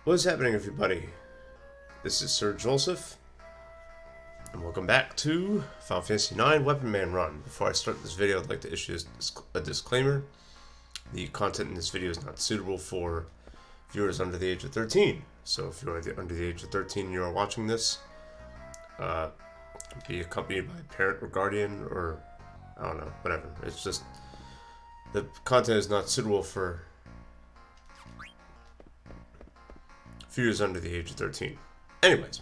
What's happening, everybody? This is Sir Joseph, and welcome back to Final Fantasy IX Weapon Man Run. Before I start this video, I'd like to issue a disclaimer. The content in this video is not suitable for viewers under the age of 13. So if you're under the age of 13 and you're watching this, be accompanied by a parent or guardian, or I don't know, whatever. It's just, the content is not suitable for viewers under the age of 13. Anyways,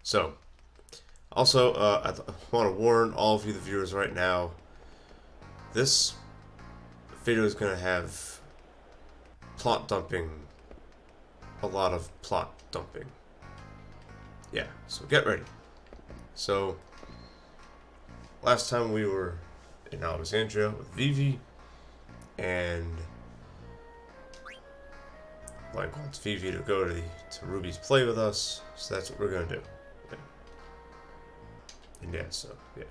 so also I want to warn all of you, the viewers, right now. This video is going to have plot dumping, a lot of plot dumping. Yeah, so get ready. So last time we were in Alexandria with Vivi, and Blank wants Vivi to go to Ruby's play with us, so that's what we're gonna do. Yeah. And yeah, so yeah.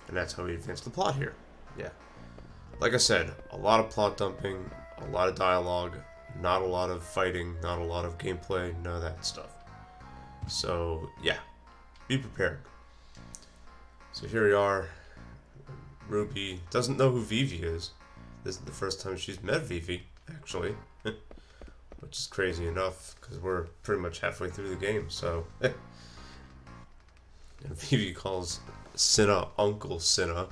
And that's how we advance the plot here. Yeah. Like I said, a lot of plot dumping, a lot of dialogue, not a lot of fighting, not a lot of gameplay, none of that stuff. So yeah, be prepared. So here we are. Ruby doesn't know who Vivi is. This is the first time she's met Vivi, actually, which is crazy enough because we're pretty much halfway through the game. So, and Vivi calls Cinna Uncle Cinna,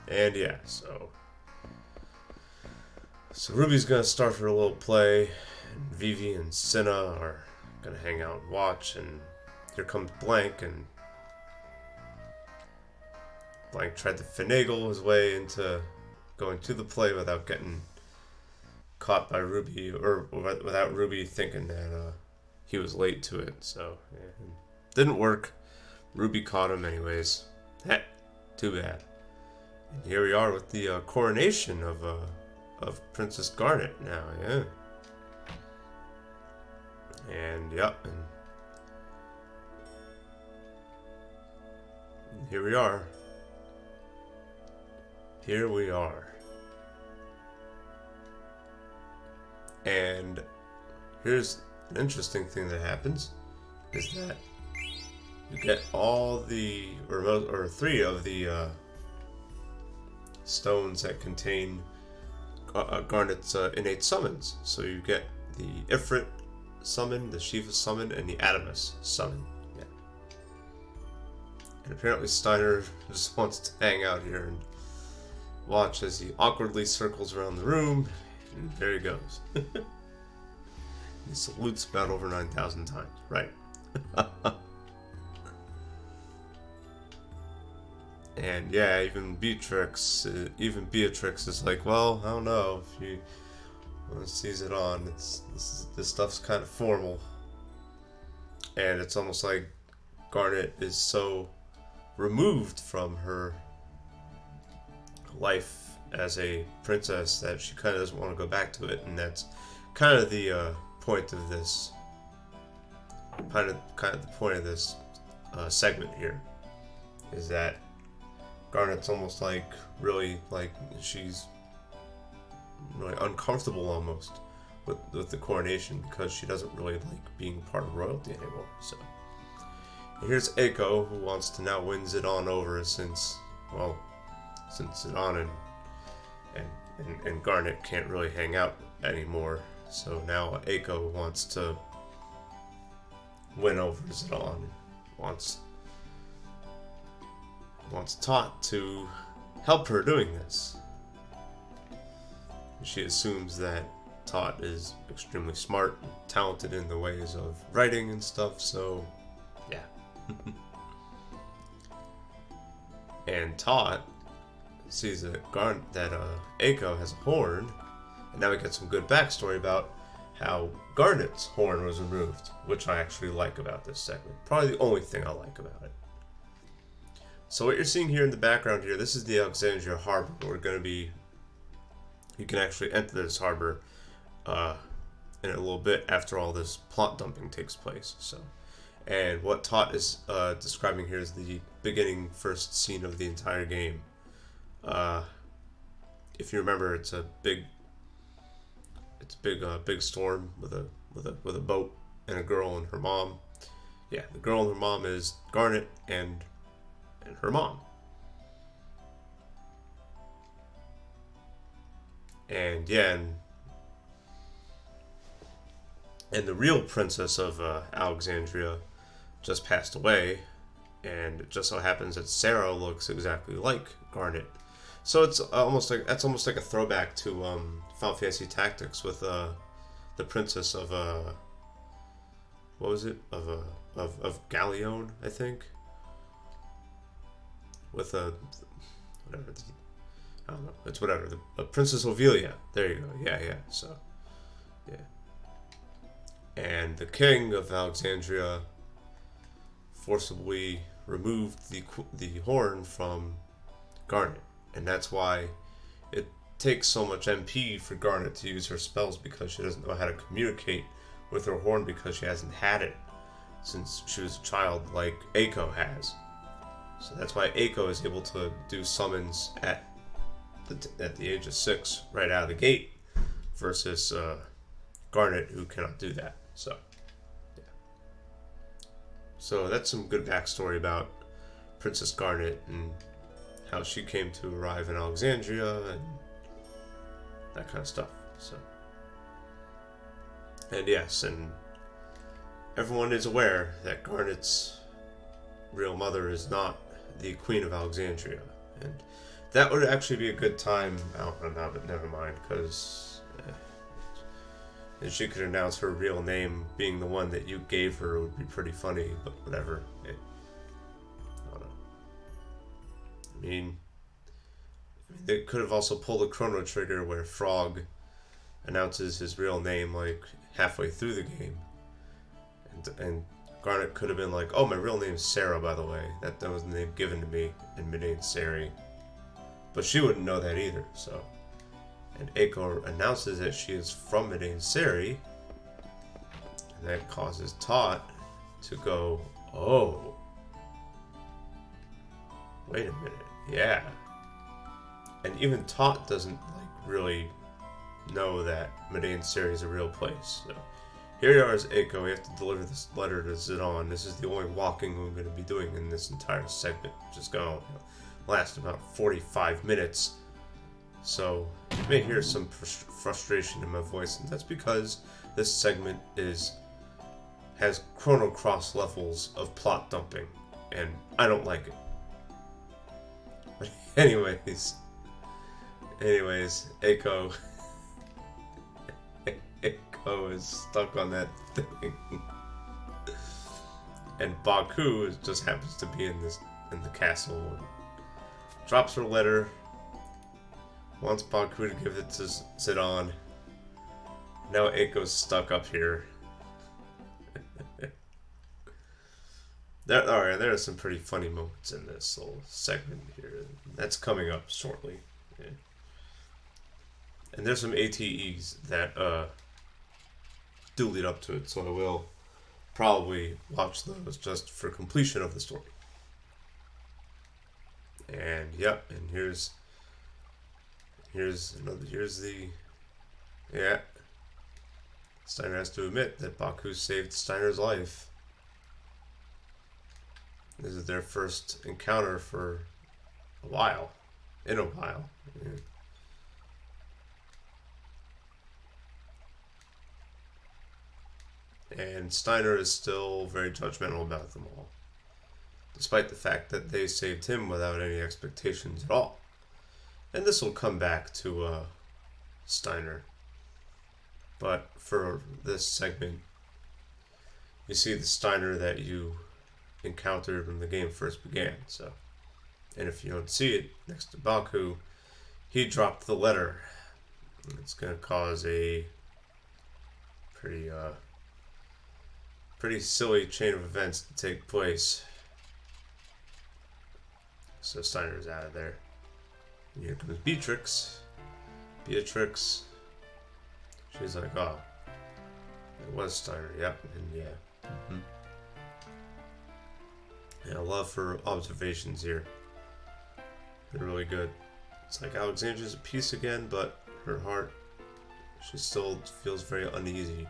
and yeah, so Ruby's gonna start her little play, and Vivi and Cinna are gonna hang out and watch, and here comes Blank, and Blank tried to finagle his way into going to the play without getting caught by Ruby, or without Ruby thinking that he was late to it. So yeah, didn't work. Ruby caught him anyways. Heh, too bad. And here we are with the coronation of Princess Garnet now. Yeah. And yep. And here we are. Here we are. And here's an interesting thing that happens, is that you get all the, or three of the stones that contain Garnet's innate summons. So you get the Ifrit summon, the Shiva summon, and the Adamus summon. Yeah. And apparently Steiner just wants to hang out here and watch as he awkwardly circles around the room, and there he goes. He salutes about over 9,000 times, right? And yeah, even Beatrix is like, well, I don't know if you want to seize it on. This stuff's kind of formal, and it's almost like Garnet is so removed from her life as a princess that she kind of doesn't want to go back to it, and that's kind of the point of this segment here, is that Garnet's almost like really, like, she's really uncomfortable almost with the coronation because she doesn't really like being part of royalty anymore. So and here's Eiko, who wants to now win Zidane over since Zidane and Garnet can't really hang out anymore. So now Eiko wants to win over Zidane. Wants Tot to help her doing this. She assumes that Tot is extremely smart and talented in the ways of writing and stuff, so yeah. And Tot sees that Eiko has a horn, and now we get some good backstory about how Garnet's horn was removed, which I actually like about this segment. Probably the only thing I like about it. So what you're seeing here in the background here, this is the Alexandria harbor. You can actually enter this harbor in a little bit after all this plot dumping takes place. So, and what Tot is describing here is the beginning first scene of the entire game. if you remember, it's a big big storm with a boat and a girl and her mom. Yeah, the girl and her mom is Garnet and her mom. And yeah, and the real princess of Alexandria just passed away, and it just so happens that Sarah looks exactly like Garnet. So it's almost like a throwback to Final Fantasy Tactics with the princess of what was it of Galleon, I think, with a whatever. I don't know. It's whatever. The Princess Ophelia. There you go. Yeah. So, yeah. And the king of Alexandria forcibly removed the horn from Garnet, and that's why it takes so much MP for Garnet to use her spells, because she doesn't know how to communicate with her horn because she hasn't had it since she was a child, like Eiko has. So that's why Eiko is able to do summons at the age of 6 right out of the gate, versus Garnet, who cannot do that. So, yeah. So that's some good backstory about Princess Garnet and how she came to arrive in Alexandria and that kind of stuff. So, and yes, and everyone is aware that Garnet's real mother is not the Queen of Alexandria, and that would actually be a good time. Oh, no, but never mind, because and she could announce her real name being the one that you gave her would be pretty funny, but whatever. I don't know. I mean, they could have also pulled a Chrono Trigger where Frog announces his real name like halfway through the game, and Garnet could have been like, "Oh, my real name's Sarah, by the way. That was the name given to me in Mid-Ain Seri." But she wouldn't know that either, so. And Eiko announces that she is from Mid-Ain Seri, and that causes Tot to go, "Oh, wait a minute, yeah." And even Tot doesn't really know that Mid-Ain Seri is a real place. So here you are as Eiko. We have to deliver this letter to Zidane. This is the only walking we're going to be doing in this entire segment, which is going to last about 45 minutes. So you may hear some frustration in my voice, and that's because this segment has Chrono Cross levels of plot dumping, and I don't like it. But anyways, Eiko is stuck on that thing, and Baku just happens to be in the castle and drops her letter. Wants Baku to give it to Zidane. Now Eiko's stuck up here. There are some pretty funny moments in this little segment here. That's coming up shortly. Yeah. And there's some ATEs that do lead up to it, so I will probably watch those just for completion of the story. And yep, and here's Steiner has to admit that Baku saved Steiner's life. This is their first encounter for a while. Yeah. And Steiner is still very judgmental about them all, despite the fact that they saved him without any expectations at all. And this will come back to Steiner. But for this segment, you see the Steiner that you encountered when the game first began. So, and if you don't see it next to Baku, he dropped the letter. It's going to cause a pretty silly chain of events to take place. So Steiner's out of there. And here comes Beatrix. She's like, "Oh, it was Steiner." Yep, and yeah. Mm-hmm. And I love her observations here. They're really good. It's like Alexandria's at peace again, but her heart, she still feels very uneasy.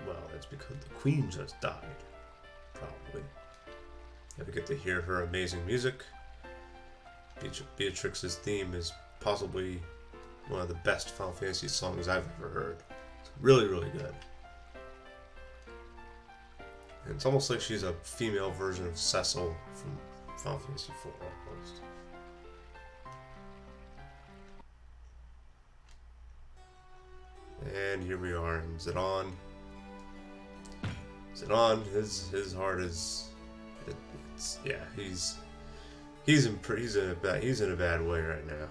Well, that's because the queen just died. Probably. And we get to hear her amazing music. Beatrix's theme is possibly one of the best Final Fantasy songs I've ever heard. It's really, really good. And it's almost like she's a female version of Cecil from Final Fantasy IV almost. And here we are in Zidane. Zidane, his heart is, yeah, he's in a bad way right now.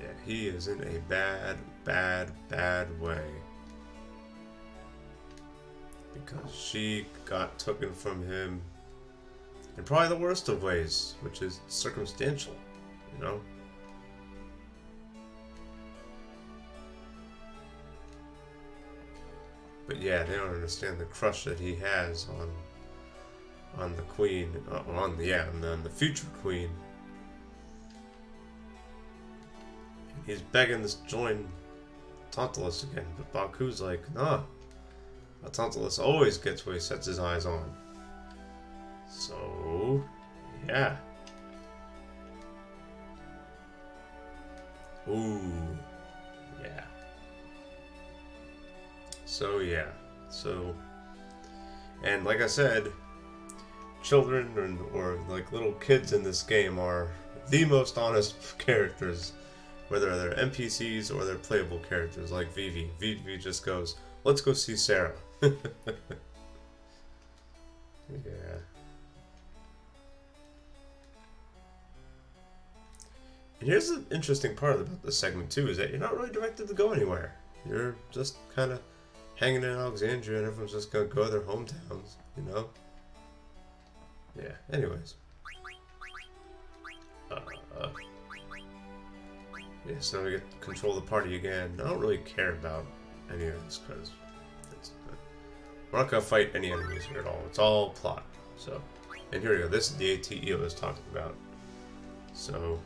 Yeah, he is in a bad way. Because she got taken from him in probably the worst of ways, which is circumstantial, you know? But yeah, they don't understand the crush that he has on the queen, on the future queen. He's begging to join Tantalus again, but Baku's like, nah. Tantalus always gets what he sets his eyes on. So, yeah. Ooh, yeah. So, yeah. So, and like I said, children or like little kids in this game are the most honest characters, whether they're NPCs or they're playable characters like Vivi. Vivi just goes, let's go see Sarah. Yeah. And here's the interesting part about this segment too, is that you're not really directed to go anywhere. You're just kind of hanging in Alexandria and everyone's just going to go to their hometowns, you know? Yeah, anyways. Yeah, so we get to control the party again. I don't really care about any of this because we're not going to fight any enemies here at all. It's all plot. So, and here we go. This is the ATE I was talking about. So,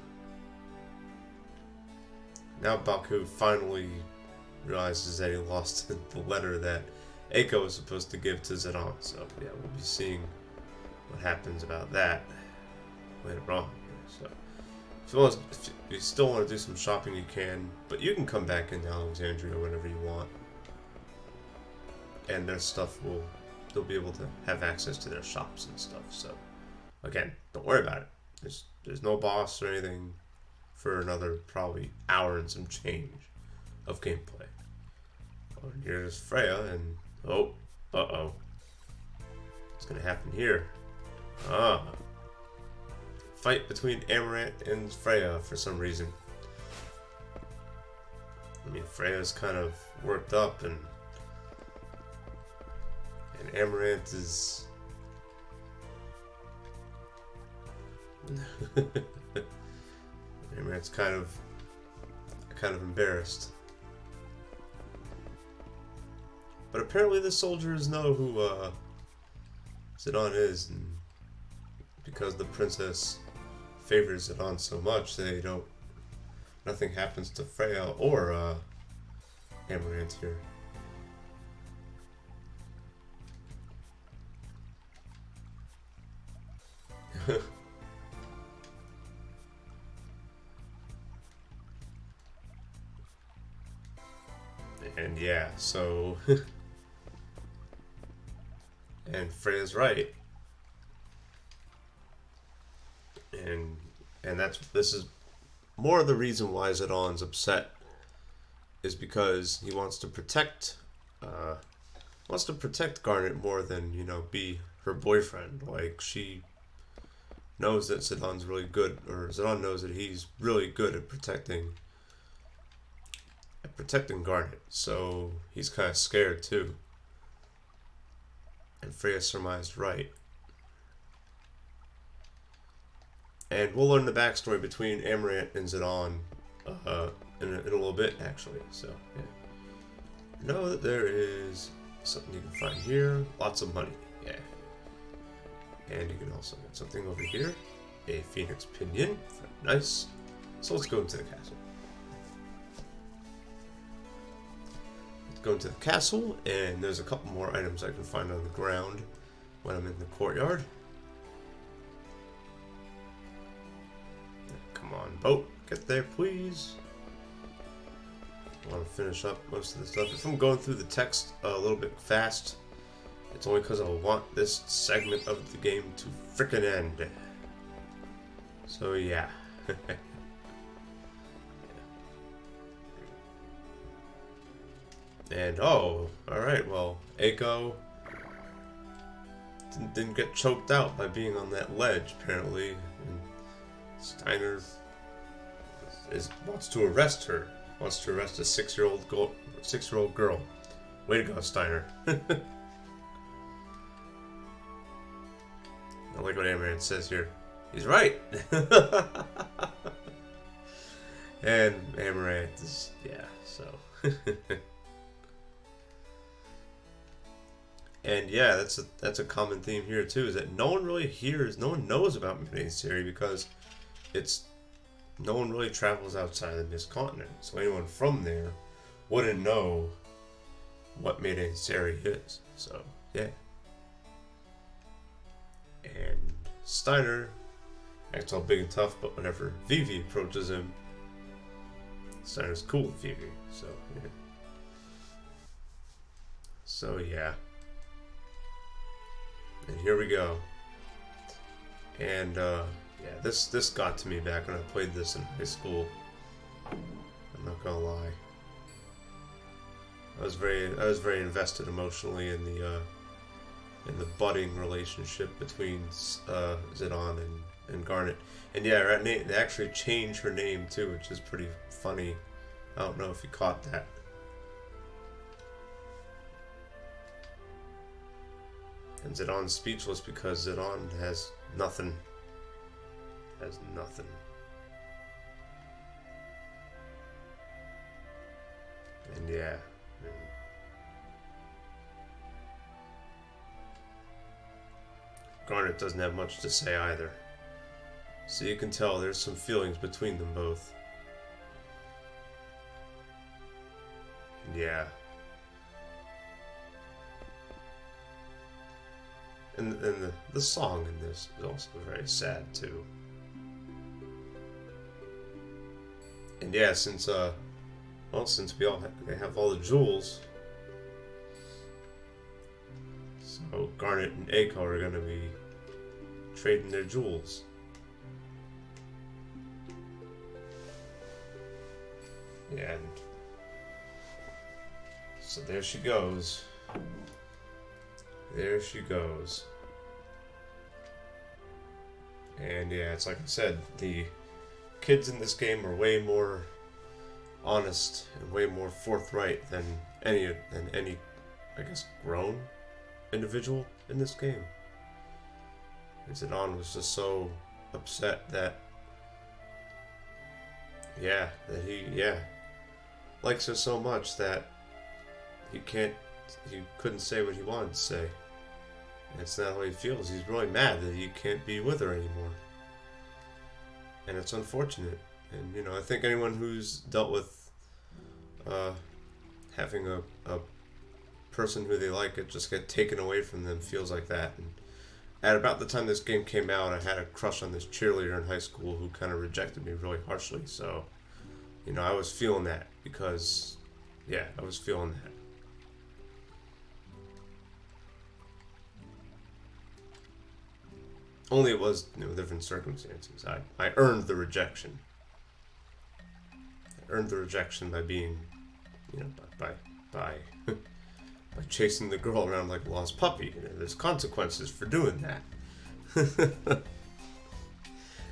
now Baku finally realizes that he lost the letter that Eiko was supposed to give to Zidane. So, yeah, we'll be seeing what happens about that later on. So, if you still want to do some shopping, you can, but you can come back into Alexandria whenever you want. And their stuff they'll be able to have access to their shops and stuff. So, again, don't worry about it. There's no boss or anything for another probably hour and some change of gameplay. Oh, and here's Freya, and uh-oh. What's gonna happen here? Fight between Amaranth and Freya for some reason. I mean, Freya's kind of worked up, and Amaranth is Amaranth's kind of embarrassed. But apparently the soldiers know who Zidane is, and because the princess favors Zidane so much, nothing happens to Freya or Amaranth here. And yeah, so and Freya's right. And this is more of the reason why Zidane's upset, is because he wants to protect Garnet more than, be her boyfriend. Like, she knows that Zidane's really good, or Zidane knows that he's really good at protecting Garnet, so he's kind of scared too. And Freya surmised right. And we'll learn the backstory between Amaranth and Zidane in a little bit, actually. So, yeah. Know that there is something you can find here. Lots of money. Yeah. And you can also get something over here. A phoenix pinion. Nice. So let's go into the castle. Let's go into the castle, and there's a couple more items I can find on the ground when I'm in the courtyard. Come on, boat. Get there, please. I want to finish up most of the stuff. If I'm going through the text a little bit fast, it's only because I want this segment of the game to frickin' end. So yeah. And oh, alright, well, Eiko didn't get choked out by being on that ledge, apparently. And Steiner wants to arrest her. Wants to arrest a 6-year-old girl. Way to go, Steiner. I like what Amaranth says here. He's right. And Amaranth is, yeah, so. And yeah, that's a common theme here too, is that no one knows about Maydane's theory because no one really travels outside of this continent. So anyone from there wouldn't know what Maydane's theory is. So yeah. And Steiner acts all big and tough, but whenever Vivi approaches him, Steiner's cool with Vivi. So yeah. So yeah. And here we go. And yeah, this got to me back when I played this in high school. I'm not gonna lie. I was very invested emotionally in the budding relationship between Zidane and Garnet. And yeah, they actually changed her name too, which is pretty funny. I don't know if you caught that. And Zidane's speechless because Zidane has nothing. Has nothing. And yeah. Garnet doesn't have much to say either. So you can tell there's some feelings between them both. And yeah. And the song in this is also very sad too. And yeah, since they have all the jewels, so Garnet and Eiko are gonna be trading their jewels. Yeah, and so there she goes. There she goes. And yeah, it's like I said, the kids in this game are way more honest and way more forthright than any, I guess, grown individual in this game. And Zidane was just so upset that he likes her so much that he couldn't say what he wanted to say. And it's not how he feels. He's really mad that he can't be with her anymore. And it's unfortunate. And, I think anyone who's dealt with having a person who they like just get taken away from them feels like that. And at about the time this game came out, I had a crush on this cheerleader in high school who kind of rejected me really harshly. So, I was feeling that because, I was feeling that. Only it was, different circumstances. I earned the rejection. I earned the rejection by being, by by chasing the girl around like a lost puppy. There's consequences for doing that.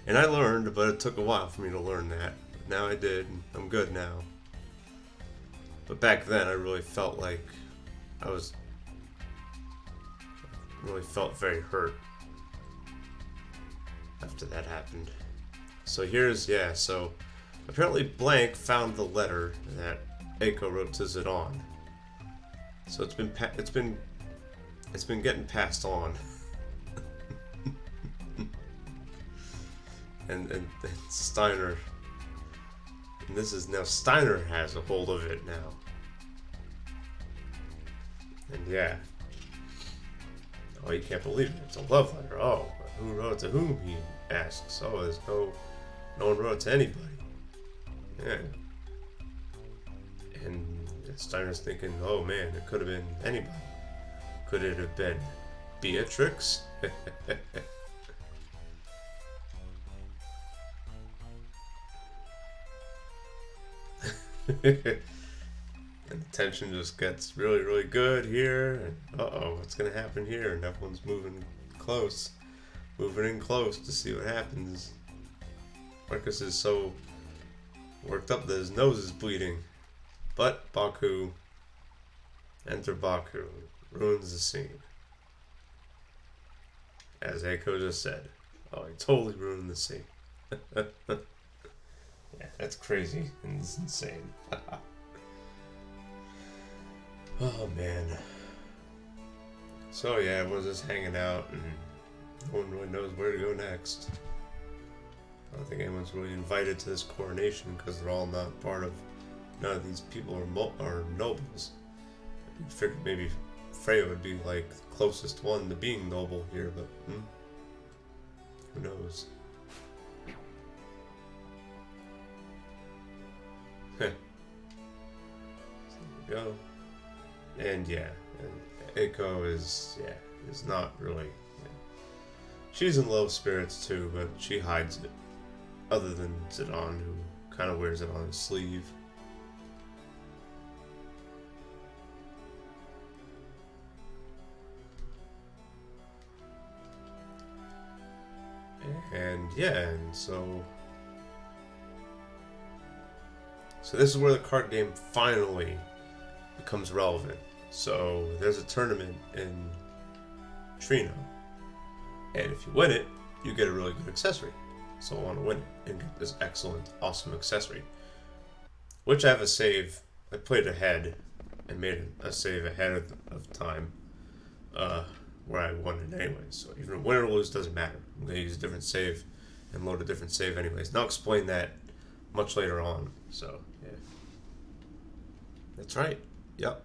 And I learned, but it took a while for me to learn that. Now I did, and I'm good now. But back then, I really felt like really felt very hurt after that happened. So so apparently Blank found the letter that Eiko wrote to Zidane. So it's been getting passed on. and Steiner. And this is now Steiner has a hold of it now. And yeah. Oh, you can't believe it. It's a love letter. Oh, who wrote it to whom? He asks. Oh, there's no one wrote it to anybody. Yeah. And Steiner's thinking, oh man, it could have been anybody. Could it have been Beatrix? And the tension just gets really, really good here. And what's gonna happen here? And everyone's moving in close to see what happens. Marcus is so worked up that his nose is bleeding. But Baku, enter Baku, ruins the scene. As Eiko just said. Oh, he totally ruined the scene. Yeah, that's crazy and it's insane. Oh man. So yeah, everyone's just hanging out and no one really knows where to go next. I don't think anyone's really invited to this coronation because they're all not part of. None of these people are nobles. You figured maybe Freya would be like the closest one to being noble here, but who knows? So there we go. And yeah, and Eiko is not really. Yeah. She's in low spirits too, but she hides it. Other than Zidane, who kind of wears it on his sleeve. And yeah, and so this is where the card game finally becomes relevant. So there's a tournament in Treno, and if you win it, you get a really good accessory. So I want to win it and get this excellent, awesome accessory, which I have a save. I played ahead and made a save ahead of time, where I won it anyways. So even win or lose doesn't matter. I'm going to use a different save and load a different save anyways. And I'll explain that much later on. So, yeah. That's right. Yep.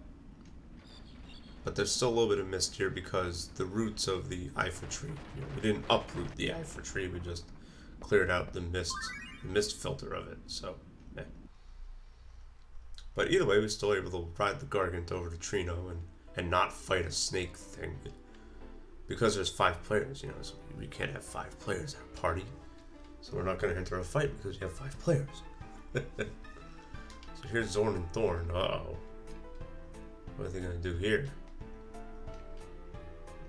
But there's still a little bit of mist here because the roots of the Eiffel tree. We didn't uproot the Eiffel tree. We just cleared out the mist filter of it. So, yeah. But either way, we still able to ride the Gargant over to Treno and not fight a snake thing. Because there's 5 players, so we can't have 5 players at a party. So we're not going to enter a fight because we have 5 players. So here's Zorn and Thorn. Uh-oh. What are they going to do here?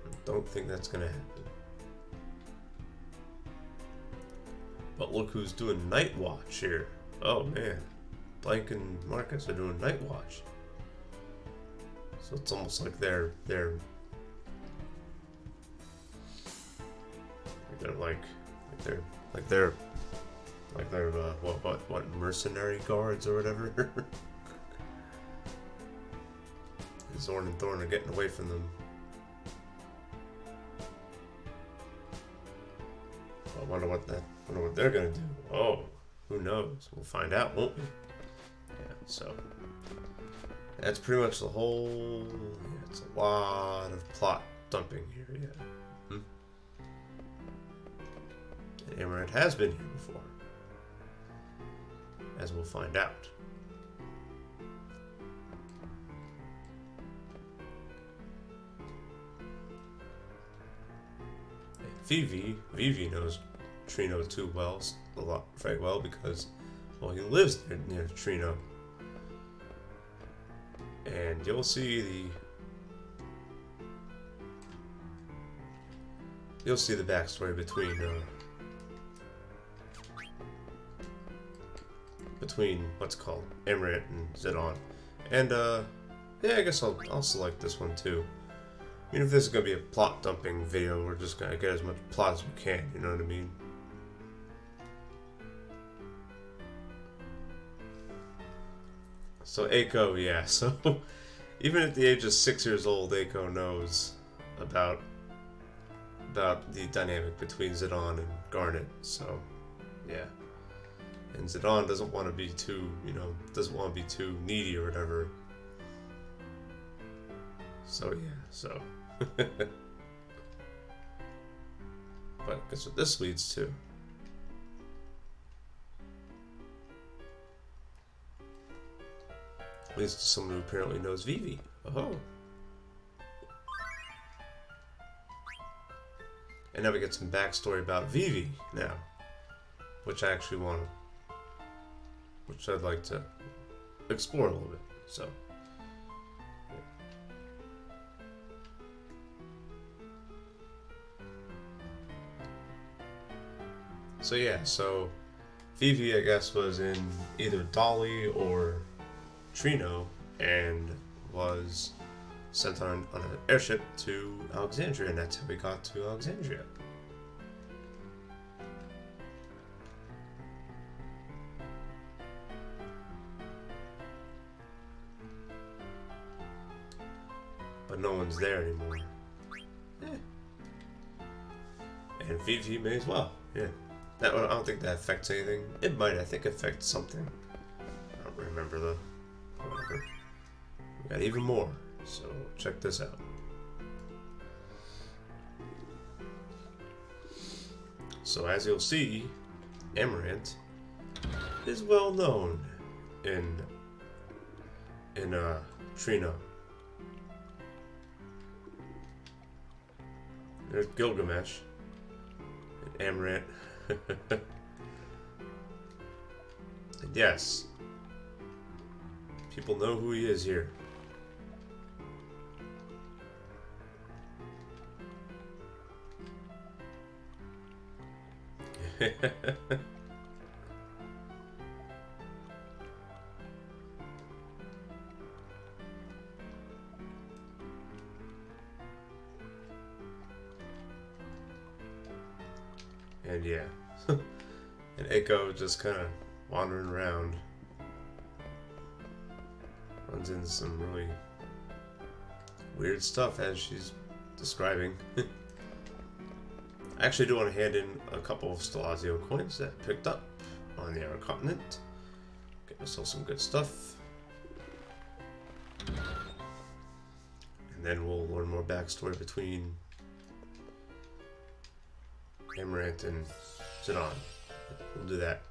I don't think that's going to happen. But look who's doing Night Watch here. Oh man. Blank and Marcus are doing Night Watch. So it's almost like they're what mercenary guards or whatever. Zorn and Thorn are getting away from them. I wonder what they're gonna do. Oh, who knows? We'll find out, won't we? Yeah. So that's pretty much the whole. Yeah, it's a lot of plot dumping here. Yeah. And Amaranth has been here before, as we'll find out. Vivi knows Treno very well because, well, he lives near Treno, and you'll see the backstory between what's called Amaranth and Zidane, and yeah, I guess I'll select this one too. I mean, if this is gonna be a plot dumping video, we're just gonna get as much plot as we can. You know what I mean? So Eiko, yeah. So even at the age of 6 years old, Eiko knows about the dynamic between Zidane and Garnet. So yeah. And Zidane doesn't want to be too, doesn't want to be too needy or whatever. So yeah, so. But guess what this leads to? Leads to someone who apparently knows Vivi. Oh. And now we get some backstory about Vivi now. Which I actually want to... Which I'd like to explore a little bit. So... So yeah, so Vivi, I guess, was in either Dolly or Treno and was sent on an airship to Alexandria, and that's how we got to Alexandria. But no one's there anymore. And Vivi may as well, yeah. I don't think that affects anything. It might, I think, affect something. I don't remember though. Whatever. We got even more, so check this out. So as you'll see, Amaranth is well known in Treno. There's Gilgamesh and Amaranth. And yes, people know who he is here. And yeah, and Echo just kind of wandering around, runs into some really weird stuff as she's describing. I actually do want to hand in a couple of Stelazio coins that I picked up on the outer continent. Get myself some good stuff. And then we'll learn more backstory between Amaranth and Zidane. We'll do that.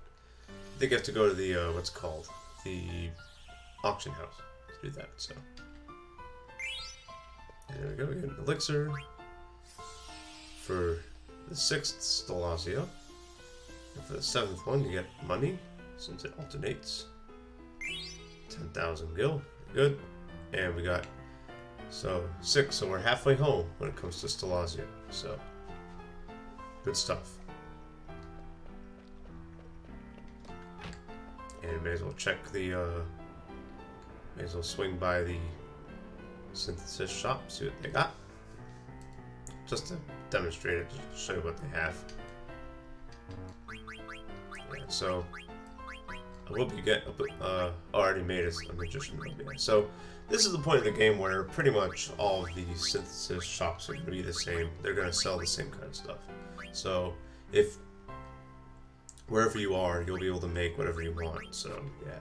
I think I have to go to the, what's it called? The auction house to do that, so. And there we go, we get an elixir for the 6th Stelazio. And for the 7th one, you get money, since it alternates. 10,000 gil, good. And we got, so 6, so we're halfway home when it comes to Stelazio, so. Good stuff. And may as well check the, may as well swing by the synthesis shop, see what they got. Just to demonstrate it, just to show you what they have. Yeah, so, I will be getting, already made us a magician. So, this is the point of the game where pretty much all of the synthesis shops are going to be the same. They're going to sell the same kind of stuff. So, if wherever you are, you'll be able to make whatever you want. So, yeah.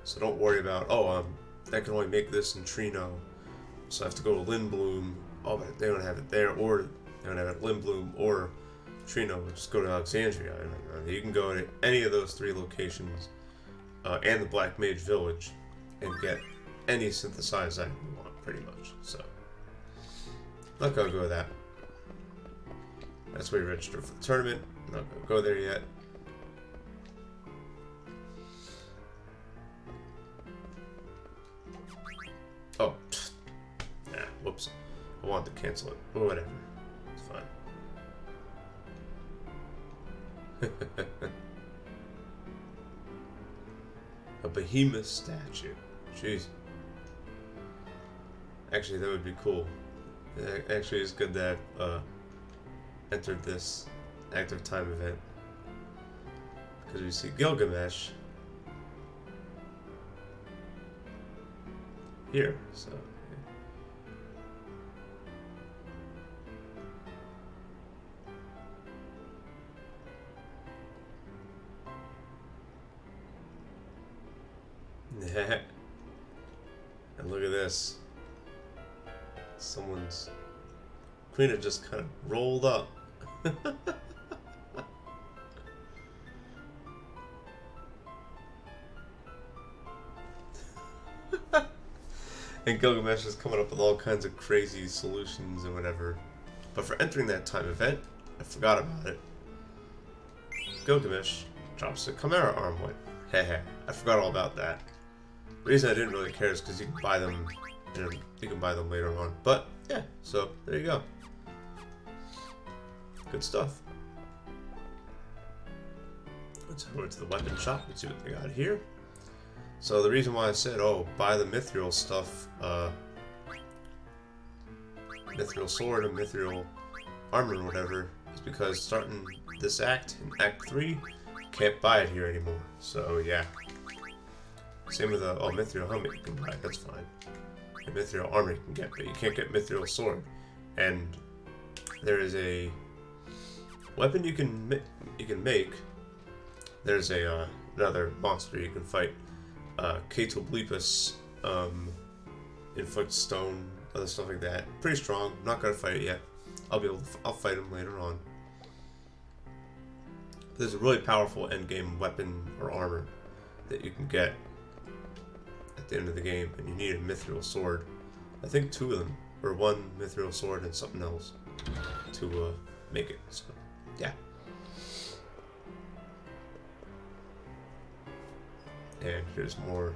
So don't worry about, oh, I can only make this in Treno, so I have to go to Lindblom. Oh, but they don't have it there, or they don't have it at Lindblom or Treno. Just go to Alexandria. You can go to any of those 3 locations, and the Black Mage Village, and get any synthesized item you want, pretty much. So, not gonna go with that. That's where you register for the tournament. I'm not going to go there yet. Oh, nah, whoops. I wanted to cancel it. Or whatever. It's fine. A behemoth statue. Jeez. Actually, that would be cool. Actually, it's good that entered this active time event, because we see Gilgamesh here, so And look at this. Someone's queen had just kind of rolled up. And Gilgamesh is coming up with all kinds of crazy solutions and whatever. But for entering that time event, I forgot about it. Gilgamesh drops a Chimera armlet. Heh, I forgot all about that. The reason I didn't really care is because you can buy them. You can buy them later on. But yeah, so there you go. Good stuff. Let's head over to the weapon shop and see what they got here. So the reason why I said, oh, buy the mithril stuff, mithril sword and mithril armor or whatever, is because starting this act, in Act 3, can't buy it here anymore. So yeah. Same with the, mithril helmet you can buy, that's fine. And mithril armor you can get, but you can't get mithril sword. And there is a weapon you can make. There's a another monster you can fight. Catoblepus, inflict stone, other stuff like that. Pretty strong. Not gonna fight it yet. I'll fight him later on. There's a really powerful endgame weapon or armor that you can get at the end of the game, and you need a mithril sword. I think 2 of them, or 1 mithril sword and something else to make it. So, yeah. And here's more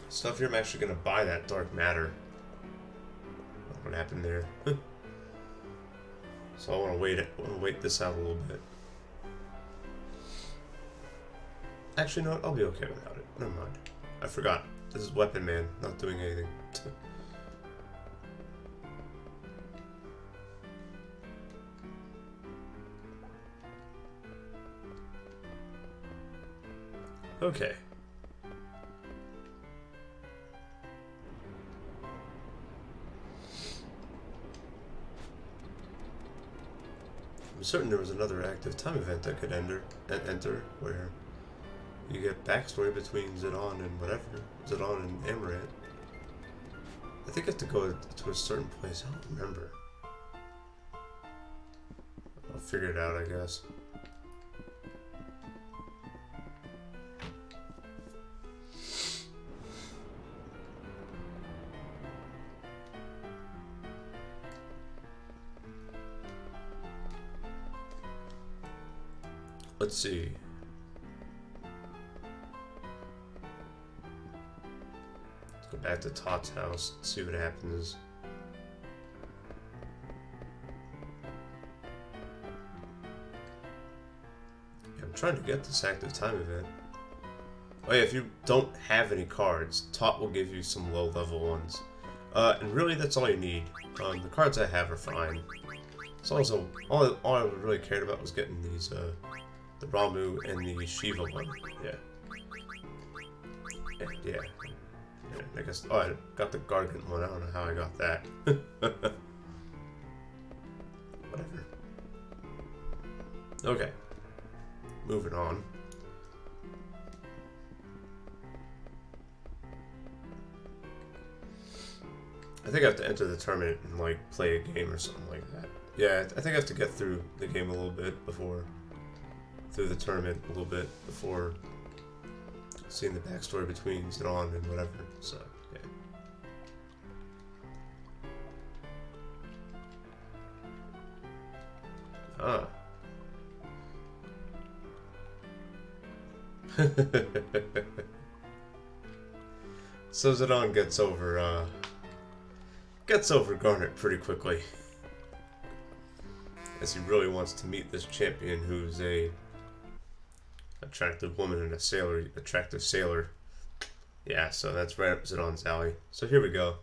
stuff here. I'm actually gonna buy that dark matter. What happened there? So I want to wait this out a little bit. Actually, no, I'll be okay without it. Never mind. I forgot. This is Weapon Man, not doing anything. Okay. I'm certain there was another active time event I could enter where you get backstory between Zidane and whatever. Zidane and Amaranth. I think I have to go to a certain place. I don't remember. I'll figure it out, I guess. Let's see. Let's go back to Todd's house and see what happens. Yeah, I'm trying to get this active time event. Oh yeah, if you don't have any cards, Todd will give you some low level ones. And really that's all you need. The cards I have are fine. It's also, all I really cared about was getting these, the Ramu and the Shiva one. Yeah. Yeah. I guess. Oh, I got the Gargant one. I don't know how I got that. Whatever. Okay. Moving on. I think I have to enter the tournament and, like, play a game or something like that. Yeah, I think I have to get through the game a little bit before... through the tournament a little bit before seeing the backstory between Zidane and whatever, so, yeah. Ah. So Zidane gets over Garnet pretty quickly. As he really wants to meet this champion who's a attractive woman and attractive sailor. Yeah, so that's right up Zidane's alley. So here we go.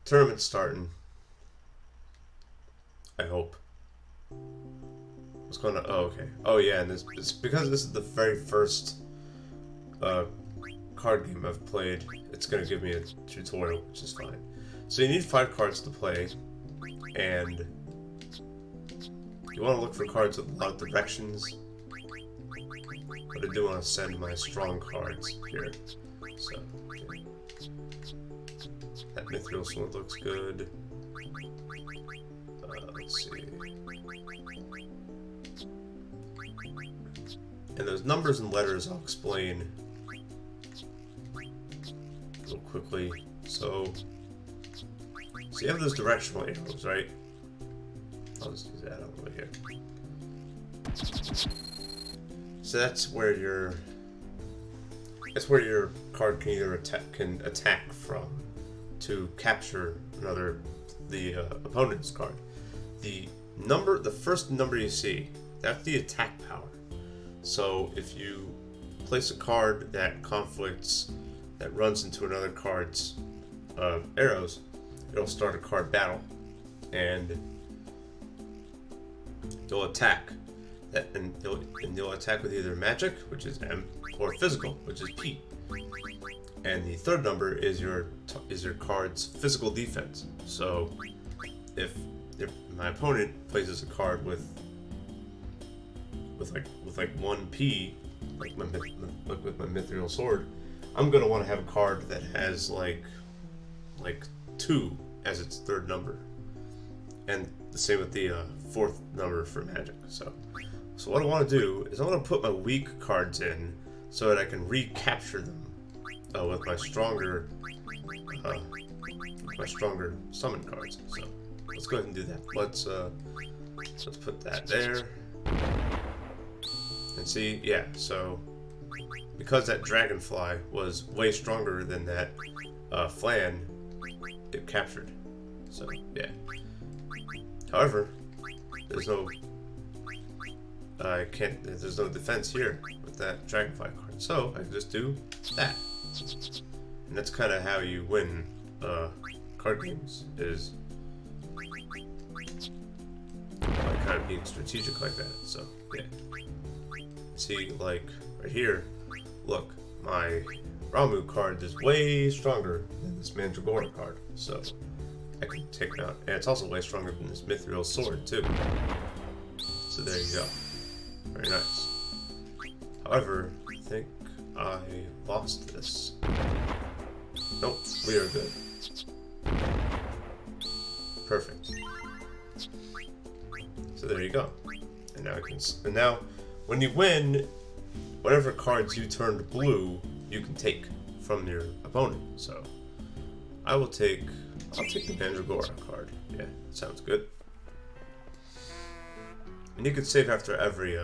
Tournament's starting. I hope. What's going on? Oh, okay. Oh, yeah, and it's because this is the very first card game I've played. It's going to give me a tutorial, which is fine. So you need 5 cards to play, and you want to look for cards with a lot of directions. but I do want to send my strong cards here. So, yeah. That Mithril Sword looks good. Let's see. And those numbers and letters I'll explain real quickly. So you have those directional arrows, right? I'll just use that over here. So that's where your card can either attack from to capture the opponent's card. The first number you see, that's the attack power. So if you place a card that conflicts, that runs into another card's arrows, it'll start a card battle, and they'll attack. And they'll attack with either magic, which is M, or physical, which is P. And the third number is your card's physical defense. So if my opponent places a card with like 1 P, like with my Mithril Sword, I'm gonna want to have a card that has like 2 as its third number, and the same with the fourth number for magic. So what I want to do is I want to put my weak cards in so that I can recapture them with my stronger summon cards. So let's go ahead and do that. Let's put that there. And see, yeah, so because that dragonfly was way stronger than that flan, it captured. So yeah. However, there's no defense here with that dragonfly card, so I can just do that. And that's kind of how you win card games, is by kind of being strategic like that. So yeah. See, like right here, look, my Ramu card is way stronger than this Mandragora card, so I can take it out. And it's also way stronger than this Mithril Sword too. So there you go. Very nice. However, I think I lost this. Nope, we are good. Perfect. So there you go. And now when you win, whatever cards you turned blue, you can take from your opponent. So I'll take the Mandragora card. Yeah, sounds good. And you can save after every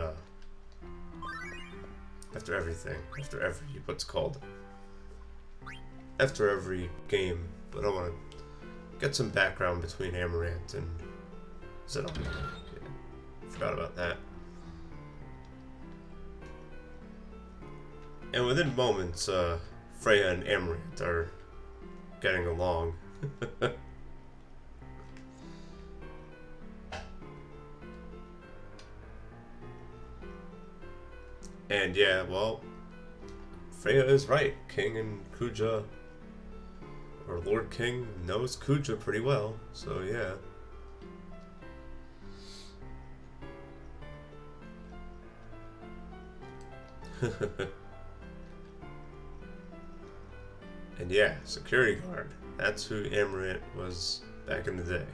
game. But I want to get some background between Amaranth and Zedon. Yeah, forgot about that. And within moments, Freya and Amaranth are getting along. And yeah, well, Freya is right. King and Kuja, or Lord King, knows Kuja pretty well, so yeah. And yeah, security guard. That's who Amaranth was back in the day.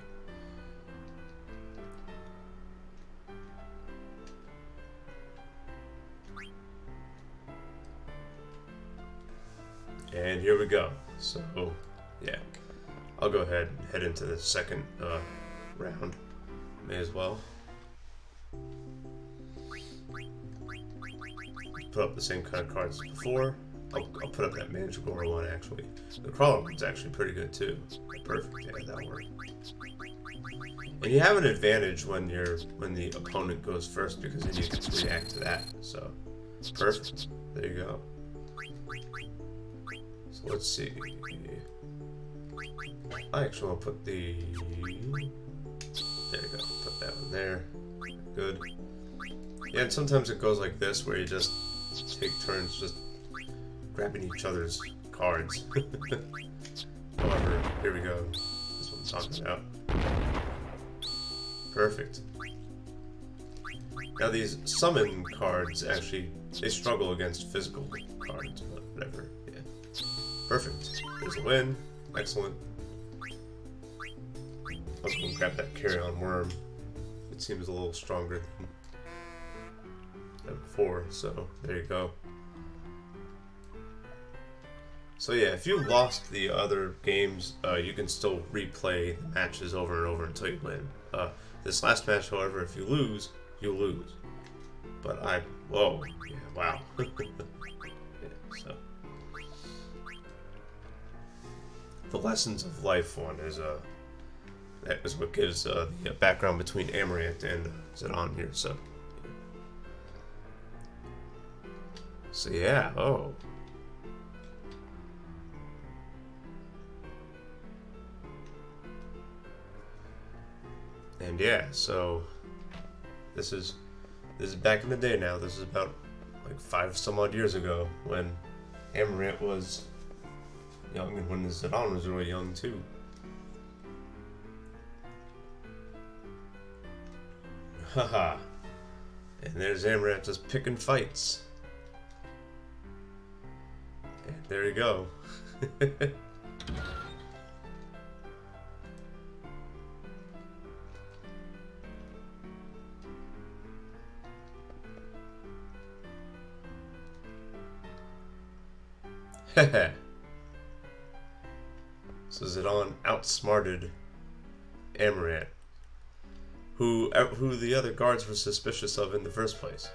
And here we go. So, yeah. I'll go ahead and head into the second round. May as well. Put up the same kind of cards as before. I'll put up that Mandragora one, actually. The Crawler one's actually pretty good, too. Perfect, yeah, that'll work. And you have an advantage when the opponent goes first, because then you get to react to that. So, perfect. There you go. So let's see. I actually want to put the... There you go. Put that one there. Good. Yeah, and sometimes it goes like this, where you just take turns just grabbing each other's cards. However, here we go. That's what I'm talking about. Perfect. Now these summon cards actually, they struggle against physical cards, but whatever. Yeah. Perfect. There's a win. Excellent. I was going to grab that carry-on worm. It seems a little stronger than before, so there you go. So yeah, if you lost the other games, you can still replay the matches over and over until you win. This last match, however, if you lose, you'll lose. But whoa, yeah, wow. Yeah, so. The Lessons of Life one is that is what gives the background between Amaranth and Zidane here. So yeah. Oh. And yeah, so this is back in the day now. This is about like 5 some odd years ago when Amaranth was young and when Zidane was really young too. Haha. And there's Amaranth just picking fights. And there you go. So Zidane outsmarted Amaranth, who the other guards were suspicious of in the first place.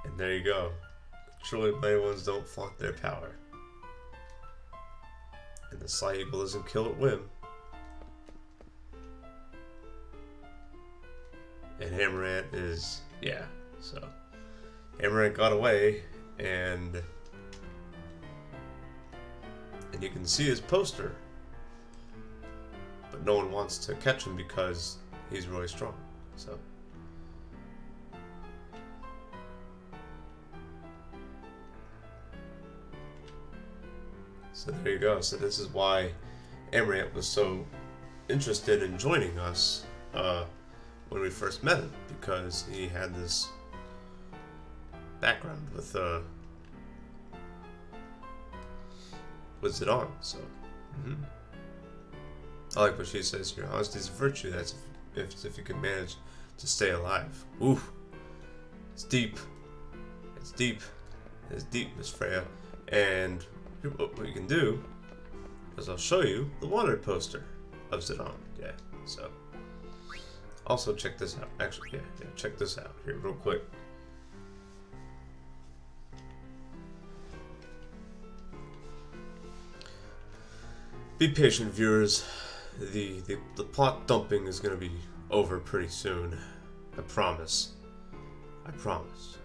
And there you go. Truly mighty ones don't flaunt their power. And the Sly Eagle doesn't kill at whim. And Amaranth is, yeah, so Amaranth got away, and you can see his poster, but no one wants to catch him because he's really strong. So there you go. So this is why Amaranth was so interested in joining us when we first met him, because he had this background with Zidane. So I like what she says here. Honesty is a virtue. That's if you can manage to stay alive. Ooh, it's deep. It's deep. It's deep, Miss Freya. And what you can do is I'll show you the wanted poster of Zidane. Yeah. So also check this out. Actually, yeah. Check this out here real quick. Be patient, viewers. The plot dumping is going to be over pretty soon. I promise. I promise.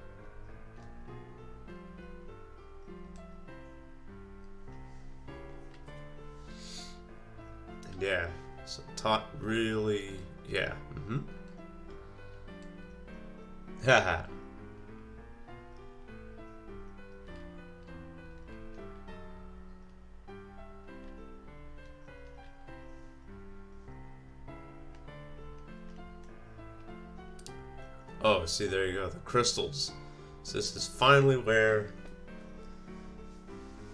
And yeah, so Tot really, yeah. Haha. Oh, see, there you go, the crystals. So this is finally where...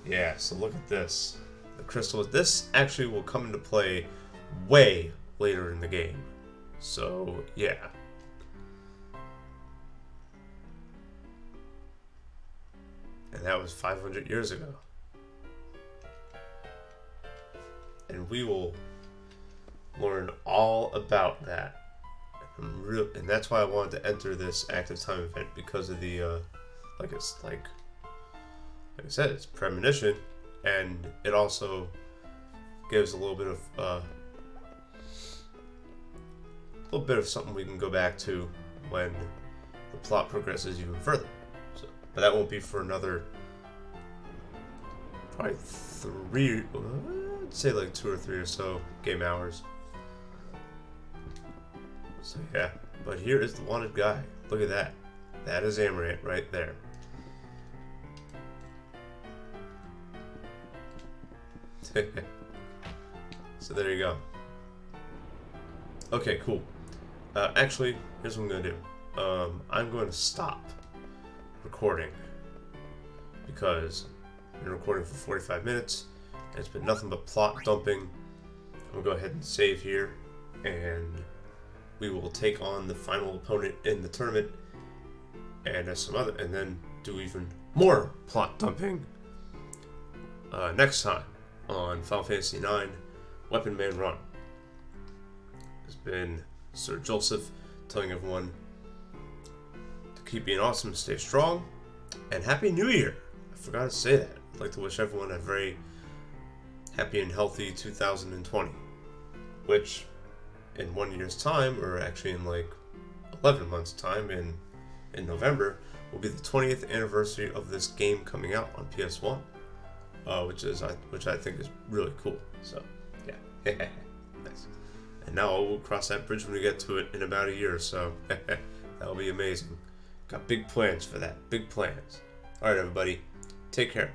Yeah, so look at this. The crystals. This actually will come into play way later in the game. So, yeah. And that was 500 years ago. And we will learn all about that. And that's why I wanted to enter this active time event, because of the like I said, it's premonition, and it also gives a little bit of something we can go back to when the plot progresses even further. So, but that won't be for another probably I'd say like 2 or 3 or so game hours. So yeah, but here is the wanted guy. Look at that. That is Amaranth right there. So there you go. Okay, cool. Actually, here's what I'm gonna do. I'm going to stop recording because I've been recording for 45 minutes and it's been nothing but plot dumping. I'm gonna go ahead and save here, and we will take on the final opponent in the tournament, and and then do even more plot dumping next time on Final Fantasy IX Weapon Man Run. It's been Sir Joseph telling everyone to keep being awesome, stay strong, and Happy New Year! I forgot to say that. I'd like to wish everyone a very happy and healthy 2020, which in 1 year's time, or actually in like 11 months' time, in November, will be the 20th anniversary of this game coming out on PS1, which I think is really cool. So, yeah, nice. And now we'll cross that bridge when we get to it in about a year or so. That'll be amazing. Got big plans for that. Big plans. All right, everybody, take care.